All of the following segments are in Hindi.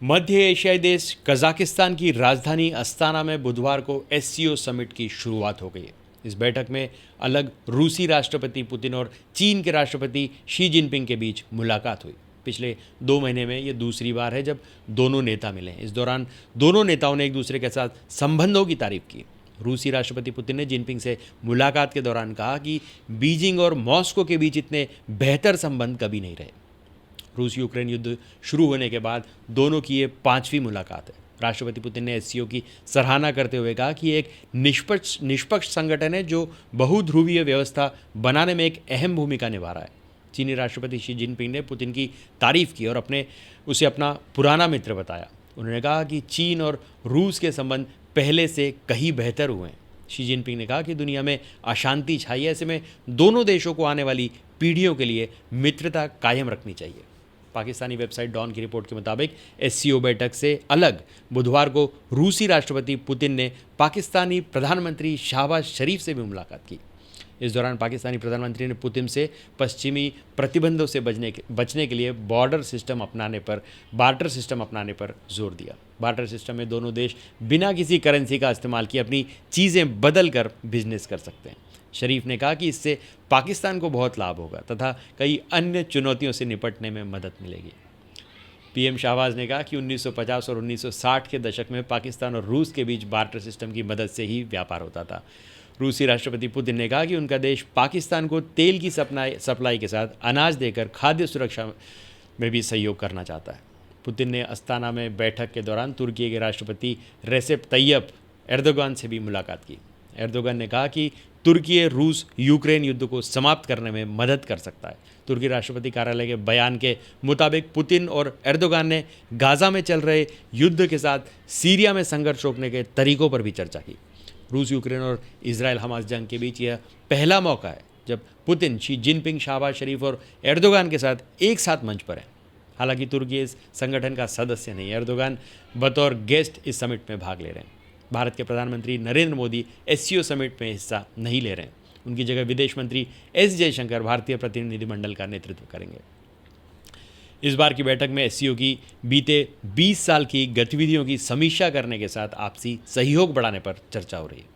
मध्य एशियाई देश कजाकिस्तान की राजधानी अस्ताना में बुधवार को एससीओ समिट की शुरुआत हो गई है। इस बैठक में अलग रूसी राष्ट्रपति पुतिन और चीन के राष्ट्रपति शी जिनपिंग के बीच मुलाकात हुई। पिछले 2 महीने में ये दूसरी बार है जब दोनों नेता मिले हैं। इस दौरान दोनों नेताओं ने एक दूसरे के साथ संबंधों की तारीफ की। रूसी राष्ट्रपति पुतिन ने जिनपिंग से मुलाकात के दौरान कहा कि बीजिंग और मॉस्को के बीच इतने बेहतर संबंध कभी नहीं रहे। रूस यूक्रेन युद्ध शुरू होने के बाद दोनों की ये 5वीं मुलाकात है। राष्ट्रपति पुतिन ने एससीओ की सराहना करते हुए कहा कि एक निष्पक्ष संगठन है जो बहुध्रुवीय व्यवस्था बनाने में एक अहम भूमिका निभा रहा है। चीनी राष्ट्रपति शी जिनपिंग ने पुतिन की तारीफ की और उसे अपना पुराना मित्र बताया। उन्होंने कहा कि चीन और रूस के संबंध पहले से कहीं बेहतर हुए हैं। शी जिनपिंग ने कहा कि दुनिया में अशांति छाई है, ऐसे में दोनों देशों को आने वाली पीढ़ियों के लिए मित्रता कायम रखनी चाहिए। पाकिस्तानी वेबसाइट डॉन की रिपोर्ट के मुताबिक एससीओ बैठक से अलग बुधवार को रूसी राष्ट्रपति पुतिन ने पाकिस्तानी प्रधानमंत्री शहबाज शरीफ से भी मुलाकात की। इस दौरान पाकिस्तानी प्रधानमंत्री ने पुतिन से पश्चिमी प्रतिबंधों से बचने के लिए बार्टर सिस्टम अपनाने पर जोर दिया। बार्टर सिस्टम में दोनों देश बिना किसी करेंसी का इस्तेमाल किए अपनी चीज़ें बदल कर बिजनेस कर सकते हैं। शरीफ ने कहा कि इससे पाकिस्तान को बहुत लाभ होगा तथा कई अन्य चुनौतियों से निपटने में मदद मिलेगी। पीएम शहबाज ने कहा कि 1950 और 1960 के दशक में पाकिस्तान और रूस के बीच बार्टर सिस्टम की मदद से ही व्यापार होता था। रूसी राष्ट्रपति पुतिन ने कहा कि उनका देश पाकिस्तान को तेल की सप्लाई के साथ अनाज देकर खाद्य सुरक्षा में भी सहयोग करना चाहता है। पुतिन ने अस्ताना में बैठक के दौरान तुर्की के राष्ट्रपति रेसेप तैयप एर्दोगान से भी मुलाकात की। एर्दोगान ने कहा कि तुर्की रूस यूक्रेन युद्ध को समाप्त करने में मदद कर सकता है। तुर्की राष्ट्रपति कार्यालय के बयान के मुताबिक पुतिन और एर्दोगान ने गाज़ा में चल रहे युद्ध के साथ सीरिया में संघर्ष रोकने के तरीकों पर भी चर्चा की। रूस यूक्रेन और इजराइल हमास जंग के बीच यह पहला मौका है जब पुतिन शी जिनपिंग शहबाज शरीफ और एर्दोगान के साथ एक साथ मंच पर है। हालांकि तुर्की इस संगठन का सदस्य नहीं है। एर्दोगान बतौर गेस्ट इस समिट में भाग ले रहे हैं। भारत के प्रधानमंत्री नरेंद्र मोदी एससीओ समिट में हिस्सा नहीं ले रहे हैं। उनकी जगह विदेश मंत्री एस जयशंकर भारतीय प्रतिनिधिमंडल का नेतृत्व करेंगे। इस बार की बैठक में एससीओ की बीते 20 साल की गतिविधियों की समीक्षा करने के साथ आपसी सहयोग बढ़ाने पर चर्चा हो रही है।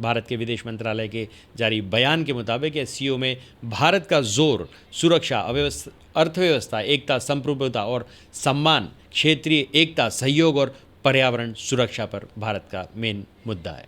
भारत के विदेश मंत्रालय के जारी बयान के मुताबिक एससीओ में भारत का जोर सुरक्षा, अर्थव्यवस्था, एकता, संप्रभुता और सम्मान, क्षेत्रीय एकता, सहयोग और पर्यावरण सुरक्षा पर भारत का मेन मुद्दा है।